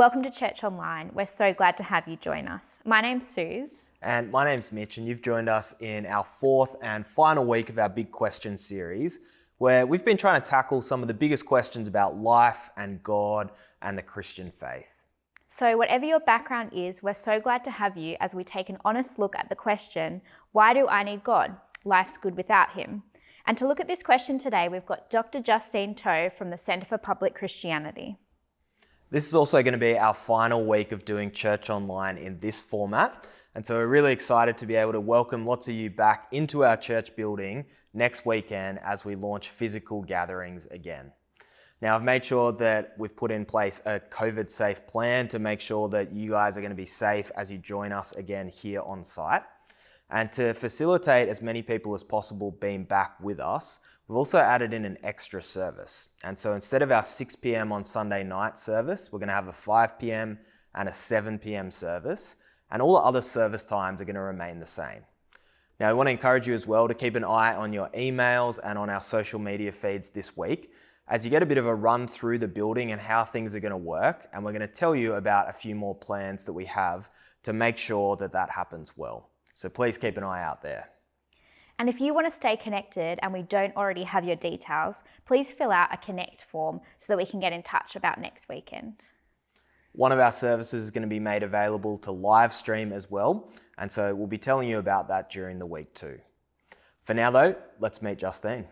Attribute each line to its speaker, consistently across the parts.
Speaker 1: Welcome to Church Online. We're so glad to have you join us. My name's Suze.
Speaker 2: And my name's Mitch, and you've joined us in our fourth and final week of our Big Question series, where we've been trying to tackle some of the biggest questions about life and God and the Christian faith.
Speaker 1: So whatever your background is, we're so glad to have you as we take an honest look at the question, why do I need God? Life's good without him. And to look at this question today, we've got Dr. Justine To from the Centre for Public Christianity.
Speaker 2: This is also going to be our final week of doing Church Online in this format. And so we're really excited to be able to welcome lots of you back into our church building next weekend as we launch physical gatherings again. Now, I've made sure that we've put in place a COVID-safe plan to make sure that you guys are going to be safe as you join us again here on site. And to facilitate as many people as possible being back with us, we've also added in an extra service. And so instead of our 6 p.m. on Sunday night service, we're going to have a 5 p.m. and a 7 p.m. service. And all the other service times are going to remain the same. Now, I want to encourage you as well to keep an eye on your emails and on our social media feeds this week as you get a bit of a run through the building and how things are going to work. And we're going to tell you about a few more plans that we have to make sure that that happens well. So please keep an eye out there.
Speaker 1: And if you want to stay connected and we don't already have your details, please fill out a Connect form so that we can get in touch about next weekend.
Speaker 2: One of our services is going to be made available to live stream as well, and so we'll be telling you about that during the week too. For now though, let's meet Justine.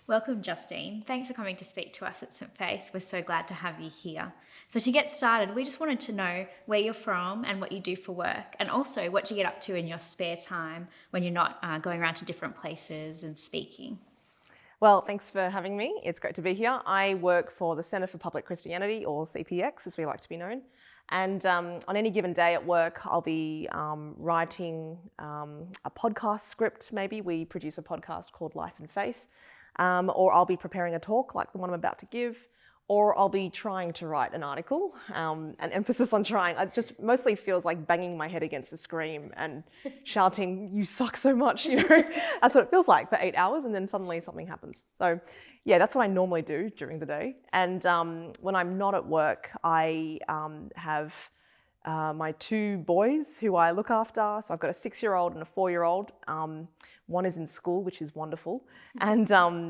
Speaker 1: Welcome, Justine. Thanks for coming to speak to us at St. Faith's. We're so glad to have you here. So to get started, we just wanted to know where you're from and what you do for work, and also what you get up to in your spare time when you're not going around to different places and speaking.
Speaker 3: Well, thanks for having me. It's great to be here. I work for the Centre for Public Christianity, or CPX as we like to be known. And on any given day at work, I'll be writing a podcast script maybe. We produce a podcast called Life and Faith. Or I'll be preparing a talk like the one I'm about to give, or I'll be trying to write an article, an emphasis on trying. It just mostly feels like banging my head against the screen and shouting, "You suck so much," you know. That's what it feels like for 8 hours, and then suddenly something happens. So yeah, that's what I normally do during the day. And when I'm not at work, I have my two boys who I look after. So I've got a 6-year-old and a 4-year-old. One is in school, which is wonderful. And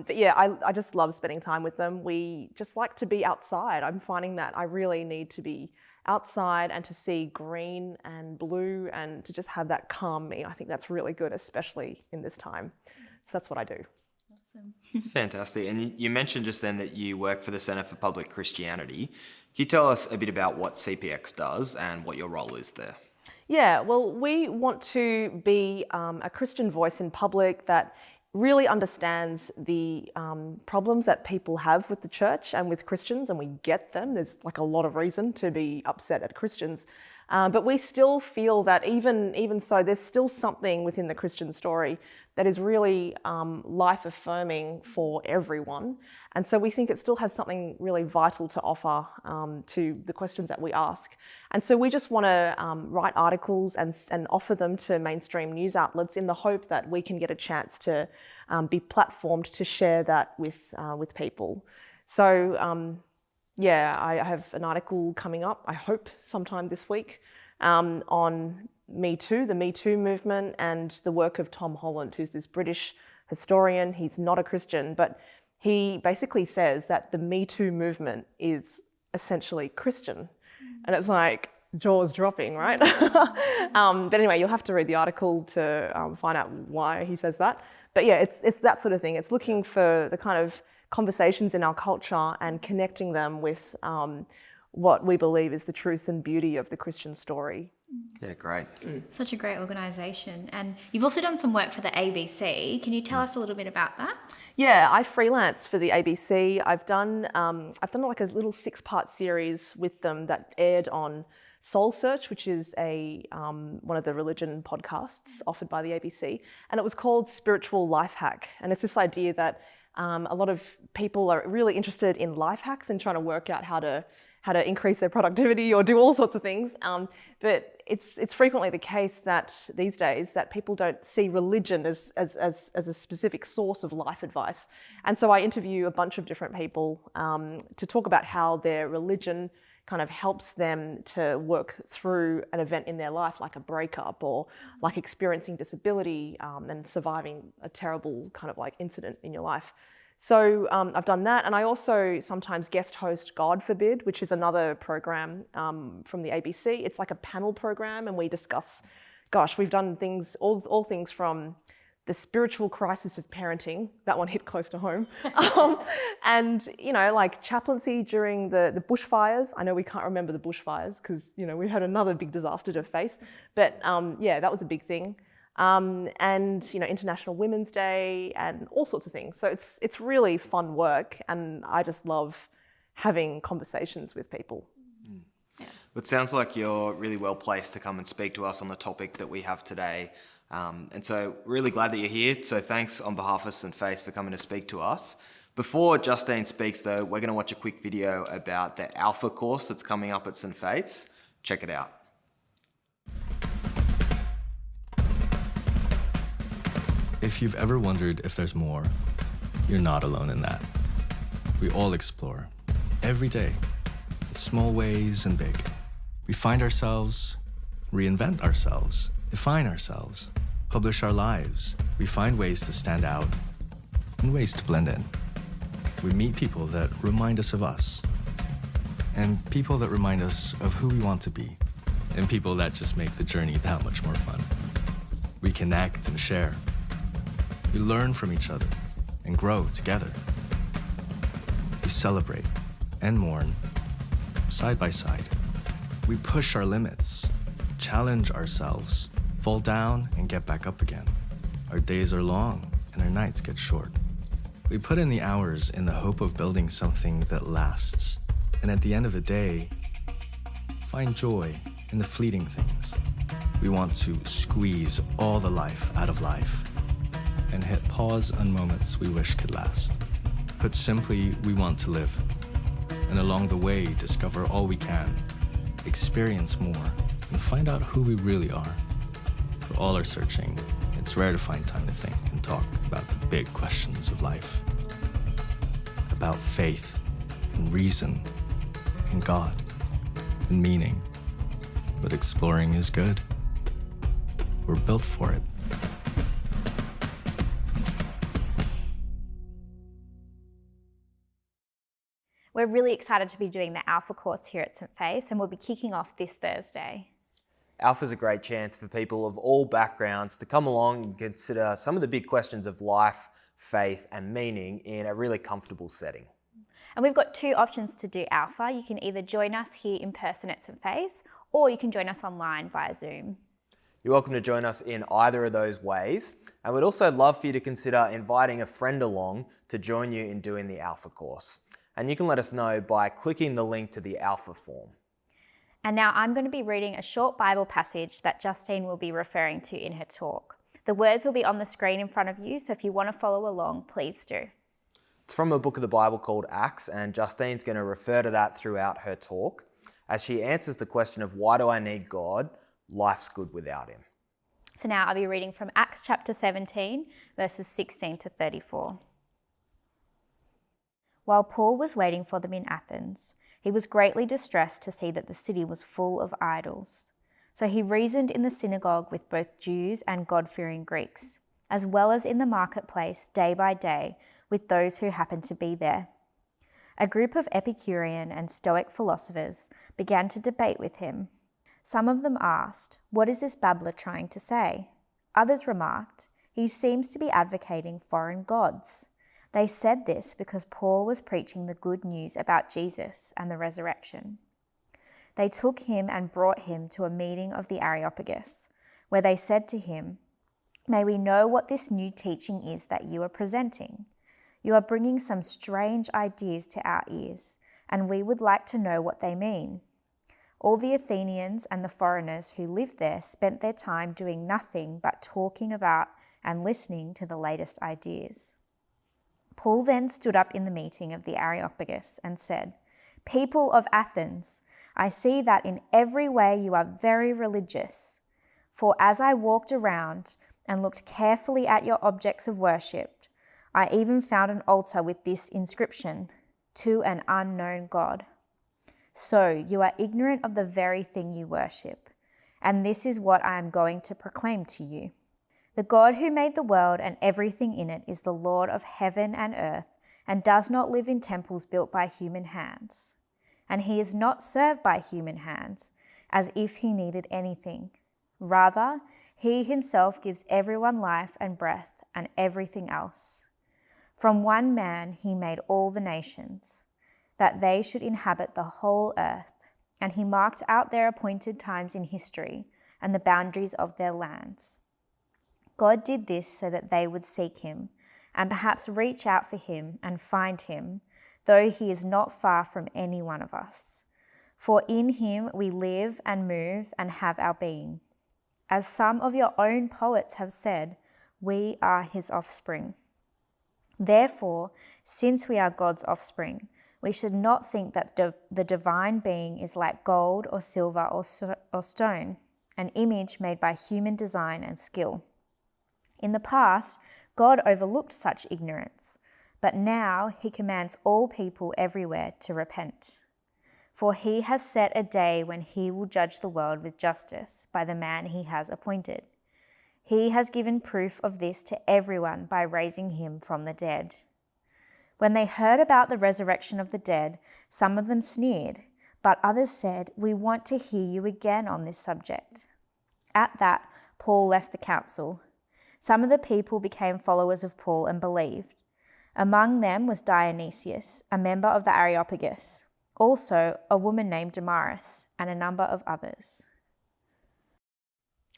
Speaker 3: but yeah, I just love spending time with them. We just like to be outside. I'm finding that I really need to be outside and to see green and blue and to just have that calm me. I think that's really good, especially in this time. So that's what I do.
Speaker 1: Awesome.
Speaker 2: Fantastic. And you mentioned just then that you work for the Centre for Public Christianity. Can you tell us a bit about what CPX does and what your role is there?
Speaker 3: Yeah, well, we want to be a Christian voice in public that really understands the problems that people have with the church and with Christians, and we get them. There's like a lot of reason to be upset at Christians. But we still feel that even so, there's still something within the Christian story that is really life-affirming for everyone. And so we think it still has something really vital to offer to the questions that we ask. And so we just want to write articles and offer them to mainstream news outlets in the hope that we can get a chance to be platformed to share that with people. So yeah, I have an article coming up, I hope sometime this week, on Me Too, the Me Too movement, and the work of Tom Holland, who's this British historian. He's not a Christian, but he basically says that the Me Too movement is essentially Christian. And it's like jaws dropping, right? But anyway, you'll have to read the article to find out why he says that. But yeah, it's that sort of thing. It's looking for the kind of conversations in our culture and connecting them with what we believe is the truth and beauty of the Christian story.
Speaker 2: Yeah, great.
Speaker 1: Such a great organisation. And you've also done some work for the ABC. Can you tell us a little bit about that?
Speaker 3: Yeah, I freelance for the ABC. I've done like a little 6-part series with them that aired on Soul Search, which is a one of the religion podcasts offered by the ABC, and it was called Spiritual Life Hack. And it's this idea that a lot of people are really interested in life hacks and trying to work out how to increase their productivity or do all sorts of things. But it's frequently the case that these days that people don't see religion as a specific source of life advice. And so I interview a bunch of different people to talk about how their religion kind of helps them to work through an event in their life, like a breakup or like experiencing disability and surviving a terrible kind of like incident in your life. So I've done that, and I also sometimes guest host God Forbid, which is another program from the ABC. It's like a panel program, and we discuss, we've done things, all things from the spiritual crisis of parenting, that one hit close to home, and like chaplaincy during the bushfires. I know we can't remember the bushfires because we had another big disaster to face, but yeah, that was a big thing. And International Women's Day and all sorts of things. So it's really fun work, and I just love having conversations with people.
Speaker 2: It sounds like you're really well placed to come and speak to us on the topic that we have today. And so really glad that you're here. So thanks on behalf of St. Faith's for coming to speak to us. Before Justine speaks though, we're going to watch a quick video about the Alpha course that's coming up at St. Faith's. Check it out.
Speaker 4: If you've ever wondered if there's more, you're not alone in that. We all explore, every day, in small ways and big. We find ourselves, reinvent ourselves, define ourselves, publish our lives. We find ways to stand out and ways to blend in. We meet people that remind us of us, and people that remind us of who we want to be, and people that just make the journey that much more fun. We connect and share. We learn from each other and grow together. We celebrate and mourn side by side. We push our limits, challenge ourselves, fall down and get back up again. Our days are long and our nights get short. We put in the hours in the hope of building something that lasts. And at the end of the day, find joy in the fleeting things. We want to squeeze all the life out of life and hit pause on moments we wish could last. Put simply, we want to live, and along the way, discover all we can, experience more, and find out who we really are. For all our searching, it's rare to find time to think and talk about the big questions of life. About faith, and reason, and God, and meaning. But exploring is good. We're built for it.
Speaker 1: We're really excited to be doing the Alpha course here at St. Faith's, and we'll be kicking off this Thursday.
Speaker 2: Alpha's a great chance for people of all backgrounds to come along and consider some of the big questions of life, faith, and meaning in a really comfortable setting.
Speaker 1: And we've got 2 options to do Alpha. You can either join us here in person at St. Faith's, or you can join us online via Zoom.
Speaker 2: You're welcome to join us in either of those ways. And we'd also love for you to consider inviting a friend along to join you in doing the Alpha course. And you can let us know by clicking the link to the Alpha form.
Speaker 1: And now I'm going to be reading a short Bible passage that Justine will be referring to in her talk. The words will be on the screen in front of you, so if you want to follow along, please do.
Speaker 2: It's from a book of the Bible called Acts, and Justine's going to refer to that throughout her talk as she answers the question of why do I need God? Life's good without him.
Speaker 1: So now I'll be reading from Acts chapter 17, verses 16 to 34. While Paul was waiting for them in Athens, he was greatly distressed to see that the city was full of idols. So he reasoned in the synagogue with both Jews and God-fearing Greeks, as well as in the marketplace day by day with those who happened to be there. A group of Epicurean and Stoic philosophers began to debate with him. Some of them asked, "What is this babbler trying to say?" Others remarked, "He seems to be advocating foreign gods." They said this because Paul was preaching the good news about Jesus and the resurrection. they took him and brought him to a meeting of the Areopagus, where they said to him, "May we know what this new teaching is that you are presenting? You are bringing some strange ideas to our ears, and we would like to know what they mean." All the Athenians and the foreigners who lived there spent their time doing nothing but talking about and listening to the latest ideas. Paul then stood up in the meeting of the Areopagus and said, "People of Athens, I see that in every way you are very religious. For as I walked around and looked carefully at your objects of worship, I even found an altar with this inscription, 'To an unknown God.' So you are ignorant of the very thing you worship, and this is what I am going to proclaim to you. The God who made the world and everything in it is the Lord of heaven and earth, and does not live in temples built by human hands. And he is not served by human hands, as if he needed anything. Rather, he himself gives everyone life and breath and everything else. From one man he made all the nations, that they should inhabit the whole earth, and he marked out their appointed times in history and the boundaries of their lands. God did this so that they would seek him, and perhaps reach out for him and find him, though he is not far from any one of us. For in him we live and move and have our being. As some of your own poets have said, we are his offspring. Therefore, since we are God's offspring, we should not think that the divine being is like gold or silver or stone, an image made by human design and skill. In the past, God overlooked such ignorance, but now he commands all people everywhere to repent. For he has set a day when he will judge the world with justice by the man he has appointed. He has given proof of this to everyone by raising him from the dead. When they heard about the resurrection of the dead, some of them sneered, but others said, "We want to hear you again on this subject." At that, Paul left the council. Some of the people became followers of Paul and believed. Among them was Dionysius, a member of the Areopagus, also a woman named Damaris, and a number of others.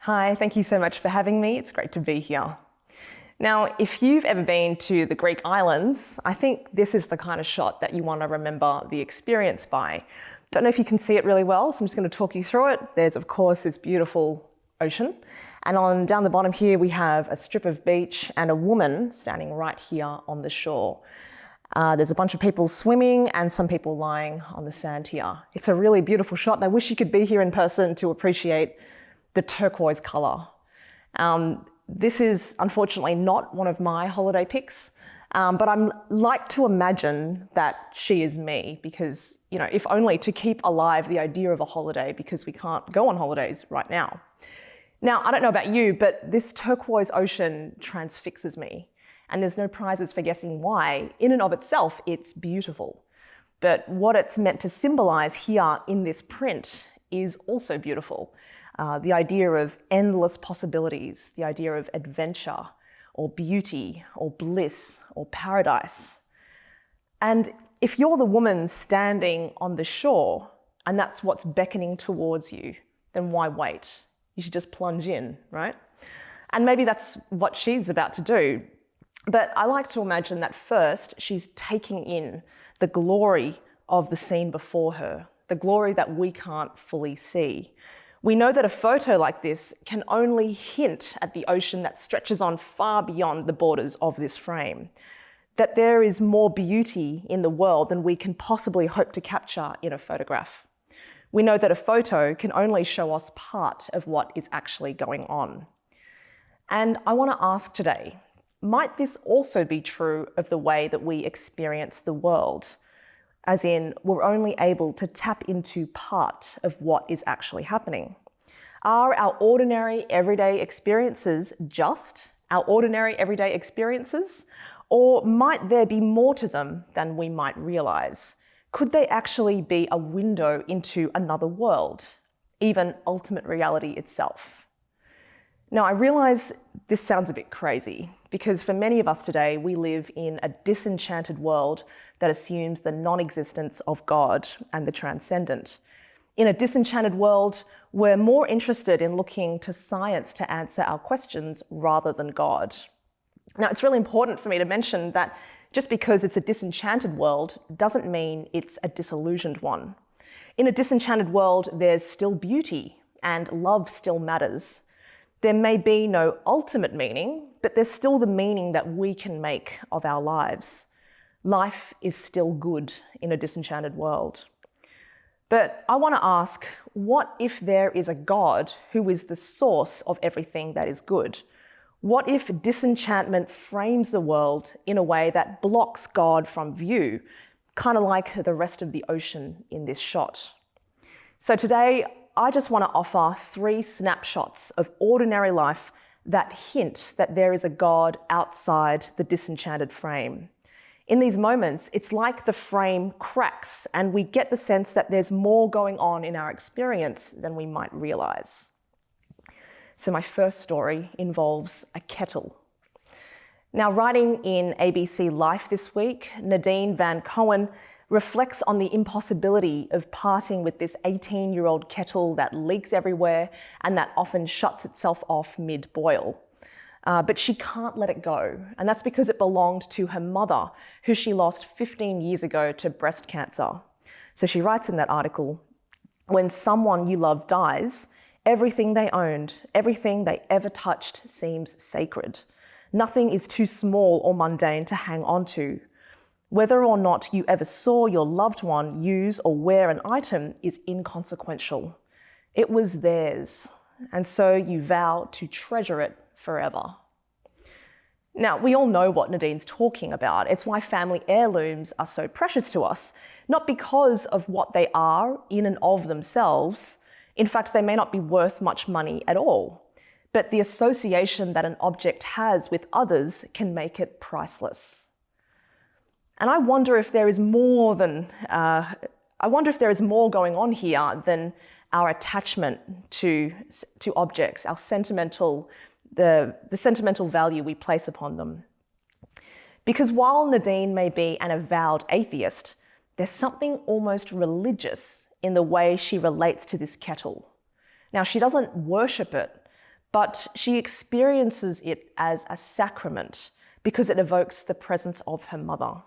Speaker 3: Hi, thank you so much for having me. It's great to be here. Now, if you've ever been to the Greek islands, I think this is the kind of shot that you want to remember the experience by. Don't know if you can see it really well, so I'm just going to talk you through it. There's, of course, this beautiful ocean. And down the bottom here, we have a strip of beach and a woman standing right here on the shore. There's a bunch of people swimming and some people lying on the sand here. It's a really beautiful shot, and I wish you could be here in person to appreciate the turquoise colour. This is unfortunately not one of my holiday pics, but I'm like to imagine that she is me because, if only to keep alive the idea of a holiday because we can't go on holidays right now. Now, I don't know about you, but this turquoise ocean transfixes me, and there's no prizes for guessing why. In and of itself, it's beautiful. But what it's meant to symbolize here in this print is also beautiful. The idea of endless possibilities, the idea of adventure, or beauty, or bliss, or paradise. And if you're the woman standing on the shore, and that's what's beckoning towards you, then why wait? You should just plunge in, right? And maybe that's what she's about to do. But I like to imagine that first she's taking in the glory of the scene before her, the glory that we can't fully see. We know that a photo like this can only hint at the ocean that stretches on far beyond the borders of this frame, that there is more beauty in the world than we can possibly hope to capture in a photograph. We know that a photo can only show us part of what is actually going on. And I want to ask today, might this also be true of the way that we experience the world? As in, we're only able to tap into part of what is actually happening. Are our ordinary everyday experiences just our ordinary everyday experiences? Or might there be more to them than we might realize? Could they actually be a window into another world, even ultimate reality itself? Now, I realize this sounds a bit crazy because for many of us today, we live in a disenchanted world that assumes the non-existence of God and the transcendent. In a disenchanted world, we're more interested in looking to science to answer our questions rather than God. Now, it's really important for me to mention that just because it's a disenchanted world doesn't mean it's a disillusioned one. In a disenchanted world, there's still beauty and love still matters. There may be no ultimate meaning, but there's still the meaning that we can make of our lives. Life is still good in a disenchanted world. But I want to ask, what if there is a God who is the source of everything that is good? What if disenchantment frames the world in a way that blocks God from view, kind of like the rest of the ocean in this shot? So today, I just want to offer 3 snapshots of ordinary life that hint that there is a God outside the disenchanted frame. In these moments, it's like the frame cracks and we get the sense that there's more going on in our experience than we might realize. So my first story involves a kettle. Now, writing in ABC Life this week, Nadine Van Cohen reflects on the impossibility of parting with this 18-year-old kettle that leaks everywhere and that often shuts itself off mid-boil. But she can't let it go, and that's because it belonged to her mother, who she lost 15 years ago to breast cancer. So she writes in that article, "When someone you love dies, everything they owned, everything they ever touched seems sacred. Nothing is too small or mundane to hang on to. Whether or not you ever saw your loved one use or wear an item is inconsequential. It was theirs, and so you vow to treasure it forever." Now, we all know what Nadine's talking about. It's why family heirlooms are so precious to us, not because of what they are in and of themselves. In fact, they may not be worth much money at all, but the association that an object has with others can make it priceless. And I wonder if there is more going on here than our attachment to objects, our sentimental the sentimental value we place upon them. Because while Nadine may be an avowed atheist, there's something almost religious in the way she relates to this kettle. Now, she doesn't worship it, but she experiences it as a sacrament because it evokes the presence of her mother.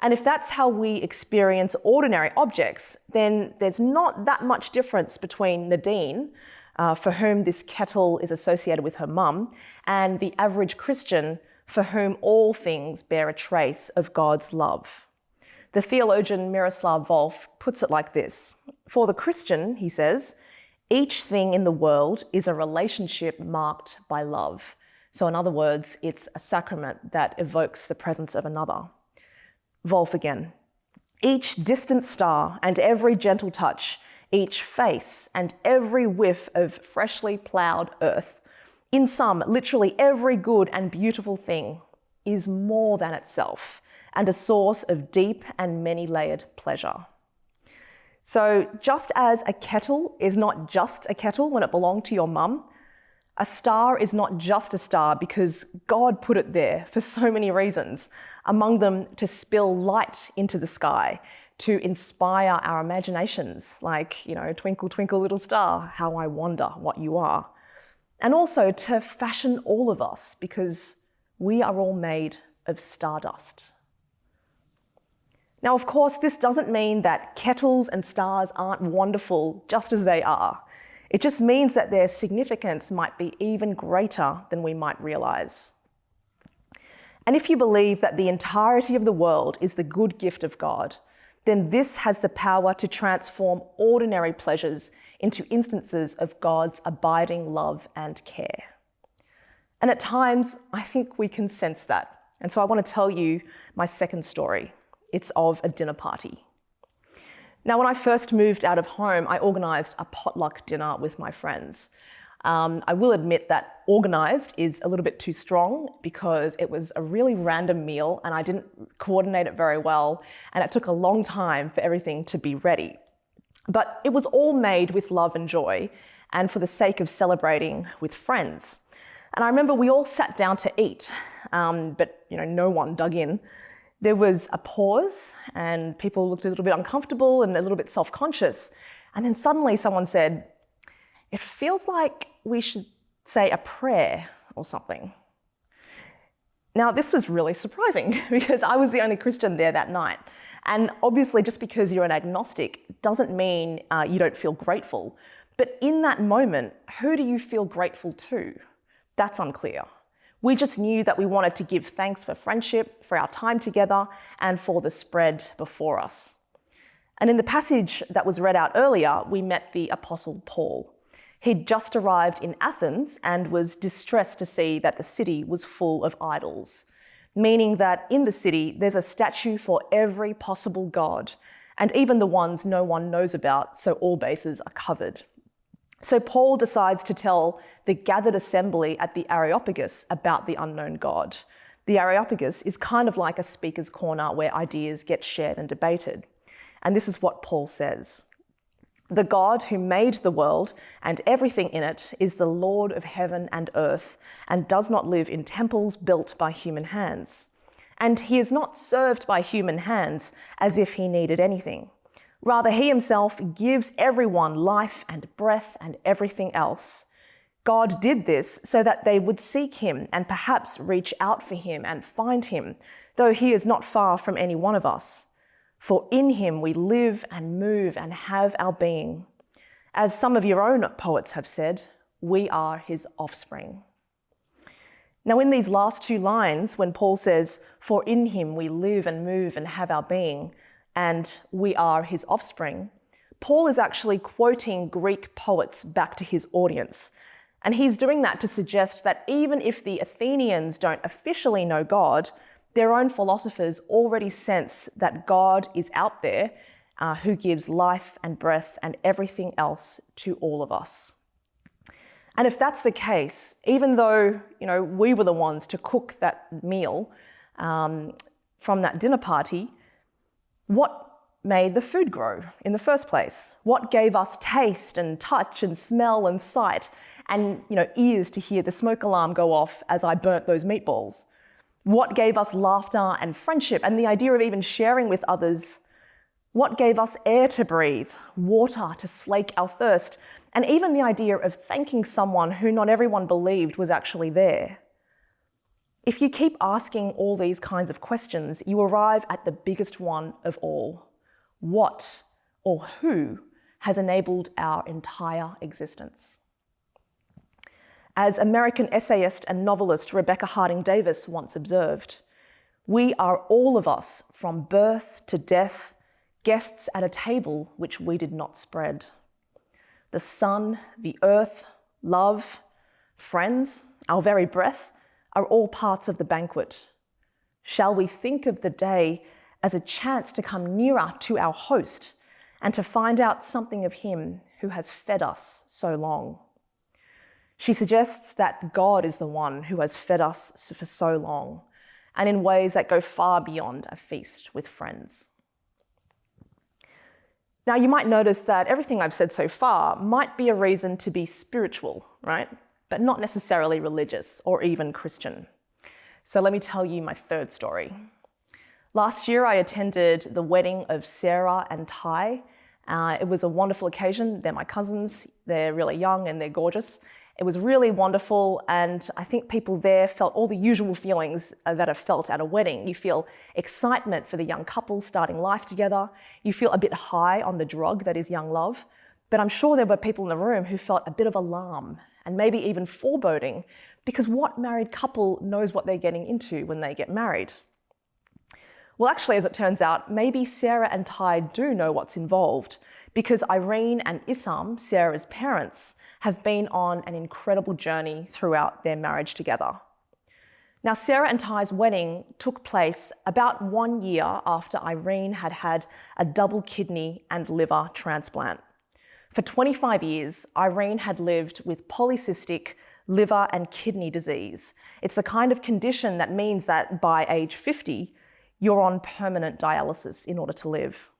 Speaker 3: And if that's how we experience ordinary objects, then there's not that much difference between Nadine, for whom this kettle is associated with her mum, and the average Christian for whom all things bear a trace of God's love. The theologian Miroslav Volf puts it like this: "For the Christian," he says, "each thing in the world is a relationship marked by love." So in other words, it's a sacrament that evokes the presence of another. Volf again: "Each distant star and every gentle touch, each face and every whiff of freshly ploughed earth, in sum, literally every good and beautiful thing, is more than itself and a source of deep and many-layered pleasure." So just as a kettle is not just a kettle when it belonged to your mum, a star is not just a star because God put it there for so many reasons, among them to spill light into the sky, to inspire our imaginations, like, twinkle, twinkle, little star, how I wonder what you are. And also to fashion all of us, because we are all made of stardust. Now, of course, this doesn't mean that kettles and stars aren't wonderful just as they are. It just means that their significance might be even greater than we might realize. And if you believe that the entirety of the world is the good gift of God, then this has the power to transform ordinary pleasures into instances of God's abiding love and care. And at times, I think we can sense that. And so I want to tell you my second story. It's of a dinner party. Now, when I first moved out of home, I organised a potluck dinner with my friends. I will admit that organised is a little bit too strong because it was a really random meal and I didn't coordinate it very well, and it took a long time for everything to be ready. But it was all made with love and joy and for the sake of celebrating with friends. And I remember we all sat down to eat, but no one dug in. There was a pause and people looked a little bit uncomfortable and a little bit self-conscious. And then suddenly someone said, "It feels like we should say a prayer or something." Now, this was really surprising because I was the only Christian there that night. And obviously, just because you're an agnostic doesn't mean you don't feel grateful. But in that moment, who do you feel grateful to? That's unclear. We just knew that we wanted to give thanks for friendship, for our time together, and for the spread before us. And in the passage that was read out earlier, we met the Apostle Paul. He'd just arrived in Athens and was distressed to see that the city was full of idols, meaning that in the city there's a statue for every possible god, and even the ones no one knows about, so all bases are covered. So Paul decides to tell the gathered assembly at the Areopagus about the unknown god. The Areopagus is kind of like a speaker's corner where ideas get shared and debated. And this is what Paul says. "The God who made the world and everything in it is the Lord of heaven and earth and does not live in temples built by human hands. And he is not served by human hands as if he needed anything. Rather, he himself gives everyone life and breath and everything else. God did this so that they would seek him and perhaps reach out for him and find him, though he is not far from any one of us. For in him we live and move and have our being. As some of your own poets have said, we are his offspring." Now, in these last two lines, when Paul says, "For in him we live and move and have our being," and "we are his offspring," Paul is actually quoting Greek poets back to his audience. And he's doing that to suggest that even if the Athenians don't officially know God, their own philosophers already sense that God is out there who gives life and breath and everything else to all of us. And if that's the case, even though we were the ones to cook that meal from that dinner party, what made the food grow in the first place? What gave us taste and touch and smell and sight and ears to hear the smoke alarm go off as I burnt those meatballs? What gave us laughter and friendship and the idea of even sharing with others? What gave us air to breathe, water to slake our thirst, and even the idea of thanking someone who not everyone believed was actually there? If you keep asking all these kinds of questions, you arrive at the biggest one of all. What or who has enabled our entire existence? As American essayist and novelist Rebecca Harding Davis once observed, "We are all of us, from birth to death, guests at a table which we did not spread. The sun, the earth, love, friends, our very breath are all parts of the banquet. Shall we think of the day as a chance to come nearer to our host and to find out something of him who has fed us so long?" She suggests that God is the one who has fed us for so long, and in ways that go far beyond a feast with friends. Now, you might notice that everything I've said so far might be a reason to be spiritual, right? But not necessarily religious or even Christian. So let me tell you my third story. Last year, I attended the wedding of Sarah and Ty. It was a wonderful occasion. They're my cousins. They're really young and they're gorgeous. It was really wonderful, and I think people there felt all the usual feelings that are felt at a wedding. You feel excitement for the young couple starting life together. You feel a bit high on the drug that is young love. But I'm sure there were people in the room who felt a bit of alarm and maybe even foreboding, because what married couple knows what they're getting into when they get married? Well, actually, as it turns out, maybe Sarah and Ty do know what's involved, because Irene and Issam, Sarah's parents, have been on an incredible journey throughout their marriage together. Now, Sarah and Ty's wedding took place about 1 year after Irene had had a double kidney and liver transplant. For 25 years, Irene had lived with polycystic liver and kidney disease. It's the kind of condition that means that by age 50, you're on permanent dialysis in order to live.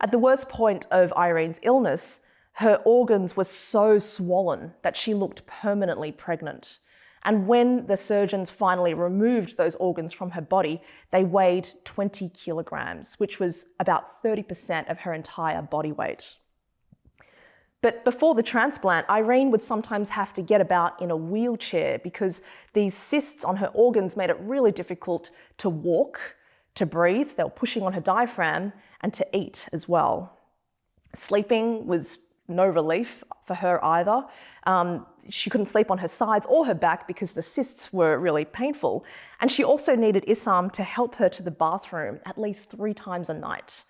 Speaker 3: At the worst point of Irene's illness, her organs were so swollen that she looked permanently pregnant. And when the surgeons finally removed those organs from her body, they weighed 20 kilograms, which was about 30% of her entire body weight. But before the transplant, Irene would sometimes have to get about in a wheelchair because these cysts on her organs made it really difficult to walk, to breathe. They were pushing on her diaphragm, and to eat as well. Sleeping was no relief for her either. She couldn't sleep on her sides or her back because the cysts were really painful. And she also needed Issam to help her to the bathroom at least 3 times a night.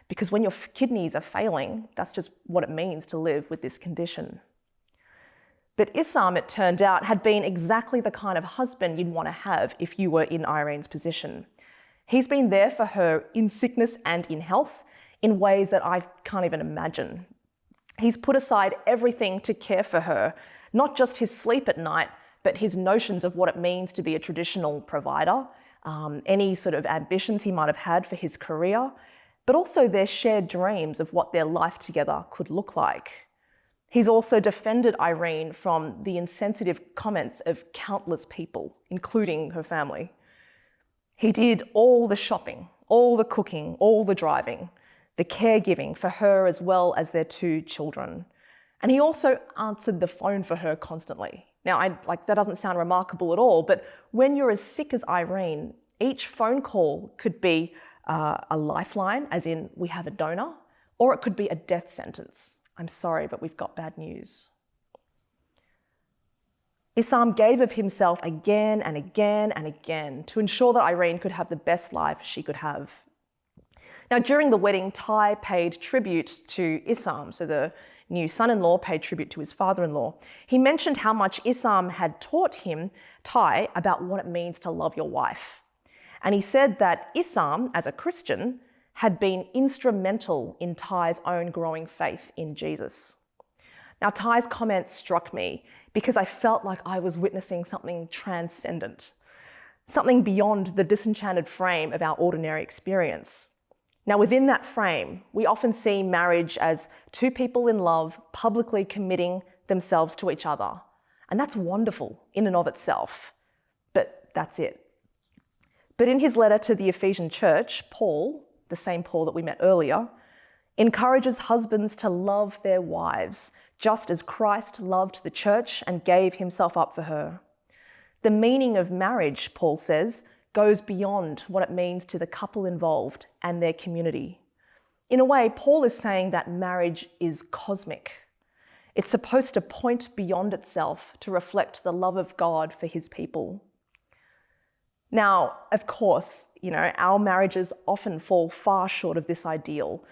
Speaker 3: Because when your kidneys are failing, that's just what it means to live with this condition. But Issam, it turned out, had been exactly the kind of husband you'd want to have if you were in Irene's position. He's been there for her in sickness and in health in ways that I can't even imagine. He's put aside everything to care for her, not just his sleep at night, but his notions of what it means to be a traditional provider, any sort of ambitions he might have had for his career, but also their shared dreams of what their life together could look like. He's also defended Irene from the insensitive comments of countless people, including her family. He did all the shopping, all the cooking, all the driving, the caregiving for her as well as their 2 children. And he also answered the phone for her constantly. Now, that doesn't sound remarkable at all, but when you're as sick as Irene, each phone call could be a lifeline, as in we have a donor, or it could be a death sentence. I'm sorry, but we've got bad news. Issam gave of himself again and again and again to ensure that Irene could have the best life she could have. Now, during the wedding, Ty paid tribute to Issam, so the new son-in-law paid tribute to his father-in-law. He mentioned how much Issam had taught him, Ty, about what it means to love your wife. And he said that Issam, as a Christian, had been instrumental in Ty's own growing faith in Jesus. Now, Ty's comments struck me because I felt like I was witnessing something transcendent, something beyond the disenchanted frame of our ordinary experience. Now, within that frame, we often see marriage as 2 people in love publicly committing themselves to each other. And that's wonderful in and of itself, but that's it. But in his letter to the Ephesian church, Paul, the same Paul that we met earlier, encourages husbands to love their wives, just as Christ loved the church and gave himself up for her. The meaning of marriage, Paul says, goes beyond what it means to the couple involved and their community. In a way, Paul is saying that marriage is cosmic. It's supposed to point beyond itself to reflect the love of God for his people. Now, of course, our marriages often fall far short of this ideal,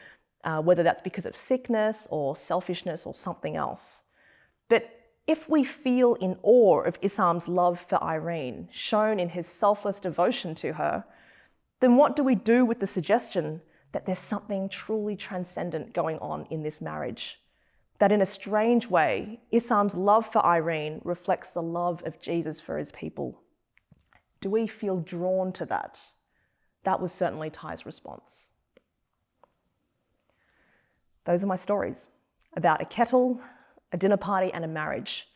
Speaker 3: whether that's because of sickness or selfishness or something else. But if we feel in awe of Issam's love for Irene, shown in his selfless devotion to her, then what do we do with the suggestion that there's something truly transcendent going on in this marriage? That in a strange way, Issam's love for Irene reflects the love of Jesus for his people. Do we feel drawn to that? That was certainly Ty's response. Those are my stories about a kettle, a dinner party, and a marriage.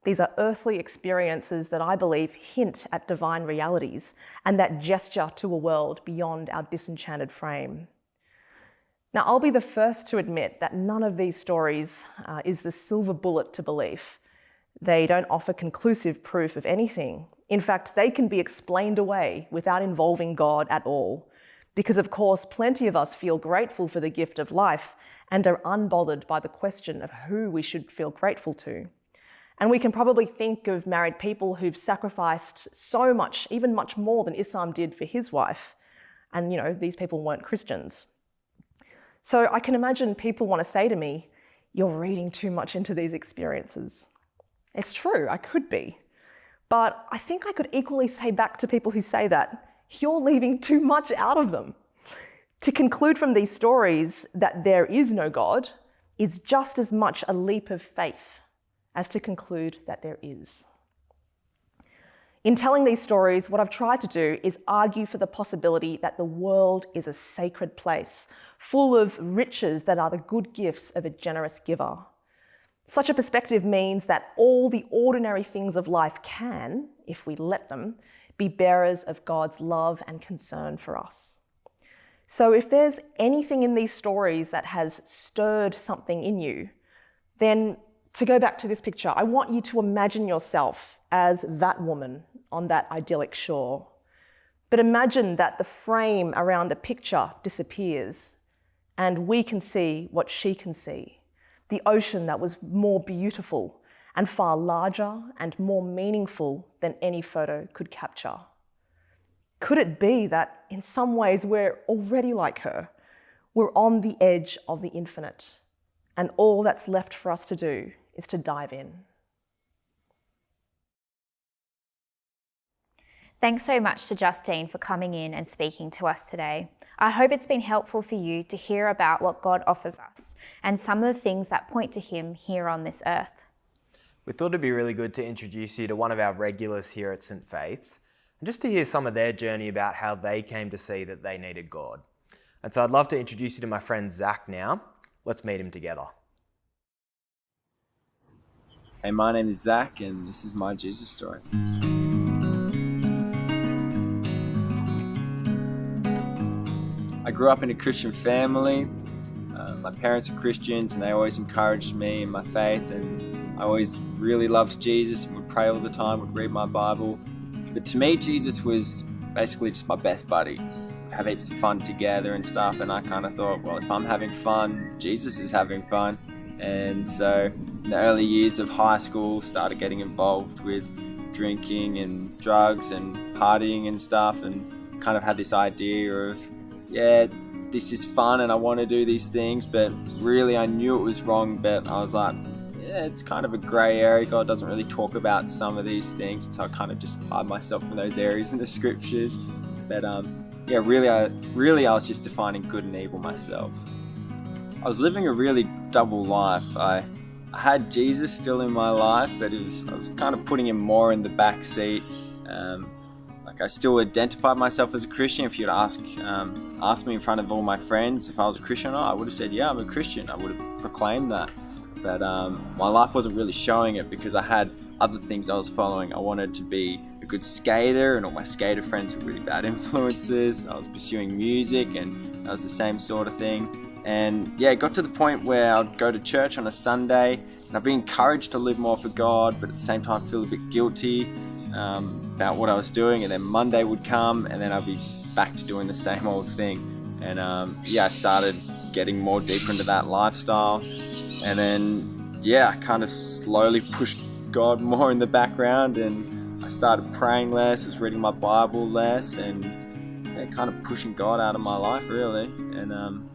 Speaker 3: These are earthly experiences that I believe hint at divine realities and that gesture to a world beyond our disenchanted frame. Now, I'll be the first to admit that none of these stories is the silver bullet to belief. They don't offer conclusive proof of anything. In fact, they can be explained away without involving God at all. Because, of course, plenty of us feel grateful for the gift of life and are unbothered by the question of who we should feel grateful to. And we can probably think of married people who've sacrificed so much, even much more than Issam did for his wife. And, these people weren't Christians. So I can imagine people want to say to me, "You're reading too much into these experiences." It's true, I could be. But I think I could equally say back to people who say that, "You're leaving too much out of them." To conclude from these stories that there is no God is just as much a leap of faith as to conclude that there is. In telling these stories, what I've tried to do is argue for the possibility that the world is a sacred place, full of riches that are the good gifts of a generous giver. Such a perspective means that all the ordinary things of life can, if we let them, be bearers of God's love and concern for us. So if there's anything in these stories that has stirred something in you, then to go back to this picture, I want you to imagine yourself as that woman on that idyllic shore. But imagine that the frame around the picture disappears and we can see what she can see. The ocean that was more beautiful and far larger and more meaningful than any photo could capture. Could it be that in some ways we're already like her? We're on the edge of the infinite, and all that's left for us to do is to dive in.
Speaker 1: Thanks so much to Justine for coming in and speaking to us today. I hope it's been helpful for you to hear about what God offers us and some of the things that point to Him here on this earth.
Speaker 2: We thought it'd be really good to introduce you to one of our regulars here at St. Faith's, and just to hear some of their journey about how they came to see that they needed God. And so I'd love to introduce you to my friend Zach now. Let's meet him together.
Speaker 5: Hey, my name is Zach, and this is my Jesus story. I grew up in a Christian family. My parents are Christians, and they always encouraged me in my faith, and I always really loved Jesus and would pray all the time, would read my Bible. But to me, Jesus was basically just my best buddy. We'd have heaps of fun together and stuff, and I kind of thought, well, if I'm having fun, Jesus is having fun. And so in the early years of high school, started getting involved with drinking and drugs and partying and stuff, and kind of had this idea of, yeah, this is fun and I want to do these things, but really I knew it was wrong, but I was like, yeah, it's kind of a grey area. God doesn't really talk about some of these things, and so I kind of just hide myself from those areas in the scriptures. But yeah, really I was just defining good and evil myself. I was living a really double life. I had Jesus still in my life, but I was kind of putting him more in the back seat. Like I still identified myself as a Christian. If you'd asked me in front of all my friends if I was a Christian or not, I would have said, yeah, I'm a Christian. I would have proclaimed that. But my life wasn't really showing it because I had other things I was following. I wanted to be a good skater, and all my skater friends were really bad influences. I was pursuing music, and that was the same sort of thing. And yeah, it got to the point where I'd go to church on a Sunday, and I'd be encouraged to live more for God, but at the same time feel a bit guilty about what I was doing. And then Monday would come, and then I'd be back to doing the same old thing. And yeah, I started getting more deeper into that lifestyle. And then, yeah, I kind of slowly pushed God more in the background, and I started praying less, was reading my Bible less, and yeah, kind of pushing God out of my life, really. And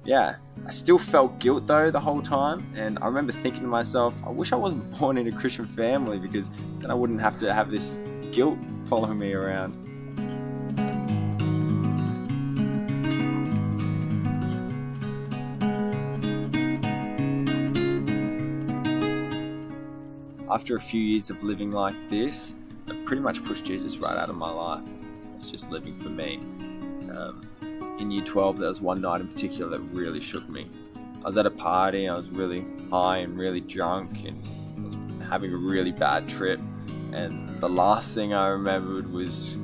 Speaker 5: yeah, I still felt guilt though the whole time, and I remember thinking to myself, I wish I wasn't born in a Christian family, because then I wouldn't have to have this guilt following me around. After a few years of living like this, I pretty much pushed Jesus right out of my life. I was just living for me. In year 12, there was one night in particular that really shook me. I was at a party, I was really high and really drunk, and I was having a really bad trip. And the last thing I remembered was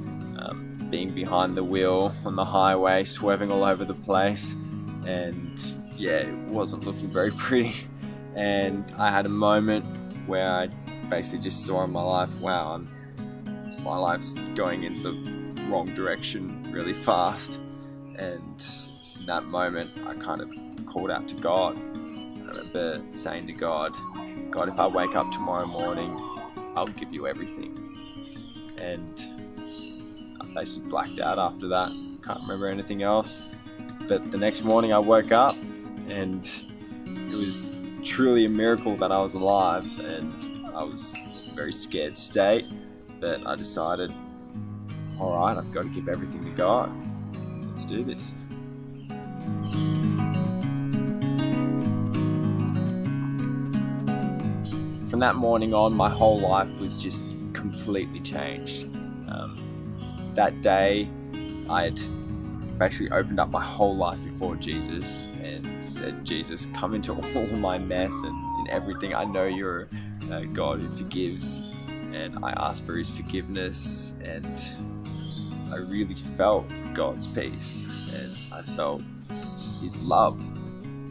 Speaker 5: being behind the wheel on the highway, swerving all over the place. And yeah, it wasn't looking very pretty. And I had a moment where I basically just saw in my life, wow, my life's going in the wrong direction really fast. And in that moment, I kind of called out to God. I remember saying to God, if I wake up tomorrow morning, I'll give you everything. And I basically blacked out after that. Can't remember anything else. But the next morning I woke up, and it was truly a miracle that I was alive, and I was in a very scared state, but I decided, alright, I've got to give everything to God. Let's do this. From that morning on, my whole life was just completely changed. That day, I had basically opened up my whole life before Jesus and said, Jesus, come into all my mess and in everything. I know you're a God who forgives, and I asked for his forgiveness, and I really felt God's peace, and I felt his love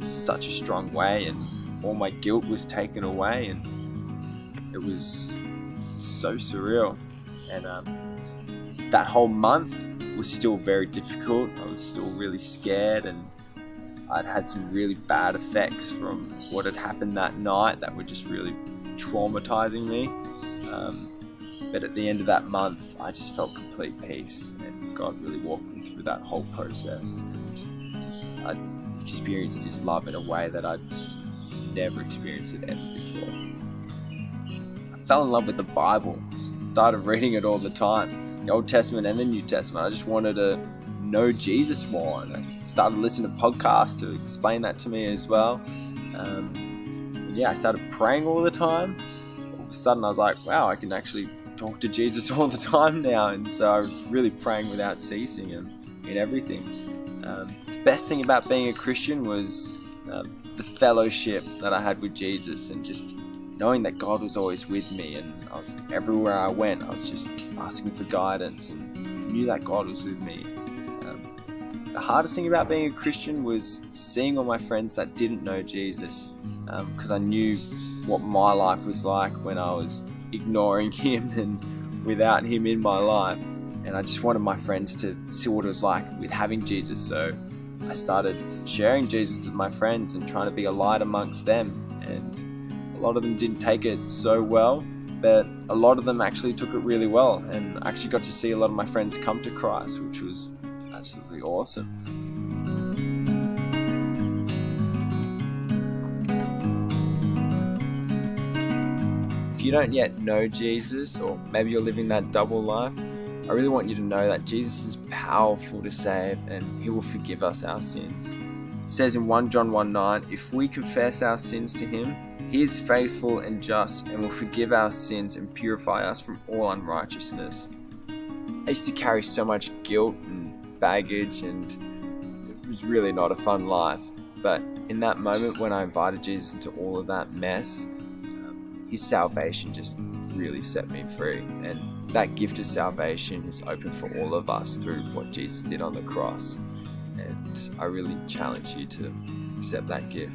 Speaker 5: in such a strong way. And all my guilt was taken away, and it was so surreal. And that whole month was still very difficult. I was still really scared, and I'd had some really bad effects from what had happened that night that were just really traumatizing me. But at the end of that month, I just felt complete peace, and God really walked me through that whole process. And I experienced His love in a way that I'd never experienced it ever before. I fell in love with the Bible, started reading it all the time, the Old Testament and the New Testament. I just wanted to know Jesus more, and I started listening to podcasts to explain that to me as well. I started praying all the time. All of a sudden I was like, wow, I can actually talk to Jesus all the time now. And so I was really praying without ceasing and in everything. The best thing about being a Christian was the fellowship that I had with Jesus, and just knowing that God was always with me, and I was everywhere I went, I was just asking for guidance and knew that God was with me. The hardest thing about being a Christian was seeing all my friends that didn't know Jesus, because I knew what my life was like when I was ignoring Him and without Him in my life. And I just wanted my friends to see what it was like with having Jesus. So I started sharing Jesus with my friends and trying to be a light amongst them. And a lot of them didn't take it so well, but a lot of them actually took it really well. And I actually got to see a lot of my friends come to Christ, which was absolutely awesome. If you don't yet know Jesus, or maybe you're living that double life, I really want you to know that Jesus is powerful to save, and He will forgive us our sins. It says in 1 John 1:9, if we confess our sins to Him, He is faithful and just and will forgive our sins and purify us from all unrighteousness. I used to carry so much guilt and baggage, and it was really not a fun life. But in that moment when I invited Jesus into all of that mess, His salvation just really set me free. And that gift of salvation is open for all of us through what Jesus did on the cross. And I really challenge you to accept that gift.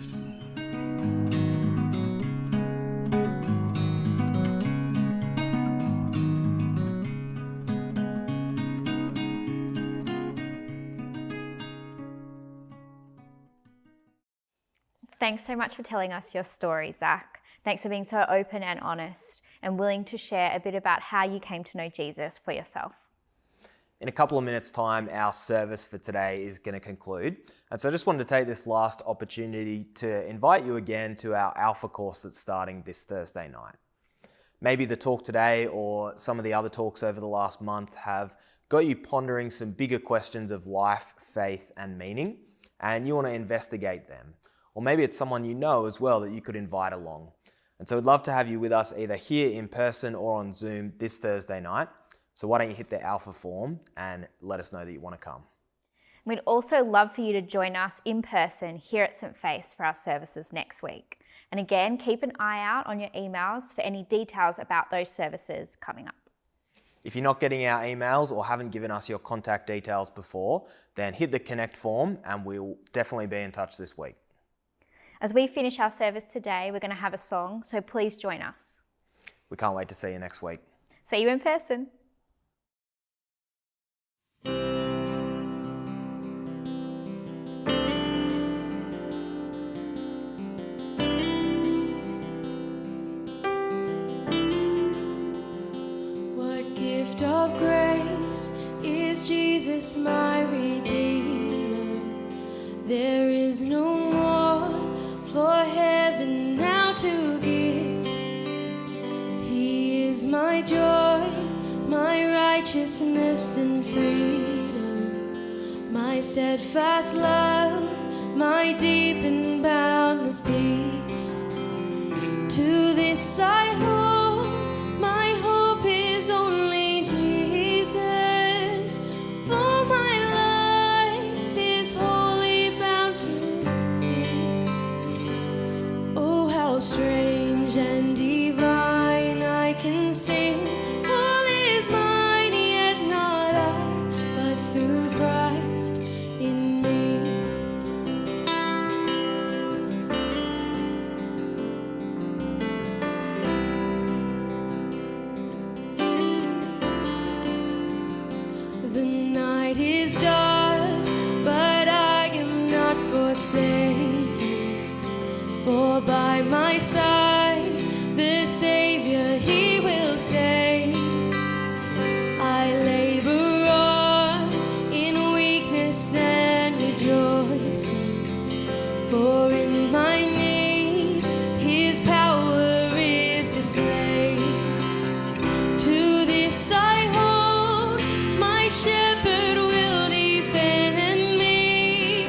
Speaker 1: Thanks so much for telling us your story, Zach. Thanks for being so open and honest and willing to share a bit about how you came to know Jesus for yourself.
Speaker 2: In a couple of minutes' time, our service for today is going to conclude. And so I just wanted to take this last opportunity to invite you again to our Alpha course that's starting this Thursday night. Maybe the talk today or some of the other talks over the last month have got you pondering some bigger questions of life, faith, and meaning, and you want to investigate them. Or maybe it's someone you know as well that you could invite along. And so we'd love to have you with us either here in person or on Zoom this Thursday night. So why don't you hit the Alpha form and let us know that you want to come.
Speaker 1: We'd also love for you to join us in person here at St. Faith's for our services next week. And again, keep an eye out on your emails for any details about those services coming up.
Speaker 2: If you're not getting our emails or haven't given us your contact details before, then hit the connect form and we'll definitely be in touch this week.
Speaker 1: As we finish our service today, we're going to have a song, so please join us.
Speaker 2: We can't wait to see you next week.
Speaker 1: See you in person.
Speaker 6: What gift of grace is Jesus my Redeemer? There is no more for heaven now to give. He is my joy, my righteousness and freedom, my steadfast love, my deep and boundless peace. To this I hold, my hope is only Jesus, for my life is wholly bound to His. Oh, how strange and divine, I can sing, all is mine, yet not I, but through Christ in me. forsake him. For by my side the Savior he will save. I labor on in weakness and rejoicing, for in my need his power is displayed. To this I hold, my shepherd will defend me.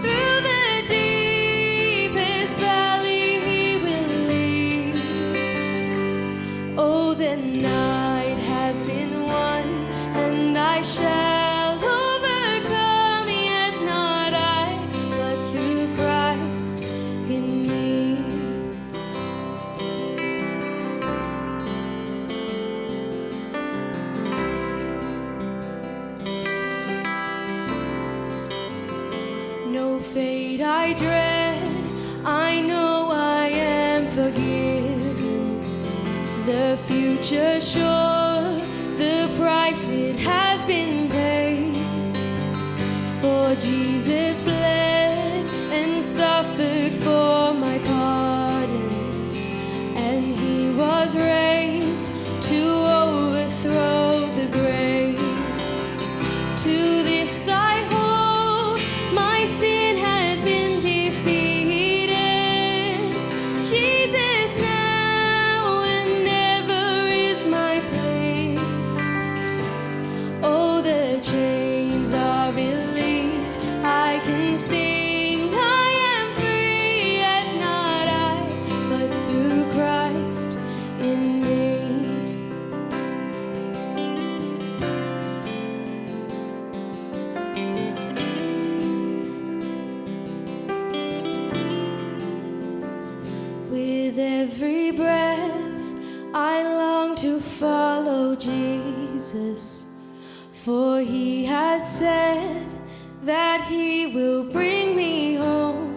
Speaker 6: Through the deepest valley he will lead. Oh, the night has been won, and I shall overcome, yet not I, but through Christ in me. No fate I dread, I know I am forgiven. The future sure, the price it has been paid. For Jesus bled and suffered for my pardon, and he was raised to overthrow the grave. To this I hold, my sin has been defeated. Jesus now and never is my plea. Oh, the chains are released, I can sing, I am free, yet not I, but through Christ in me. With every breath, I long to follow Jesus, for he has said that he will bring me home.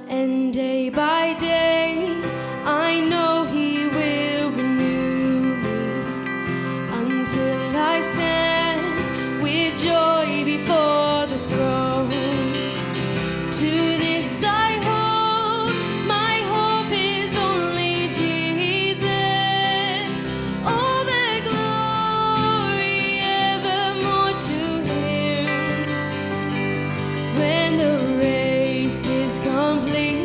Speaker 6: And day by day, I know he will renew me, until I stand with joy before the throne. To this I hold, my hope is only Jesus. All the glory evermore to him. When the race is complete,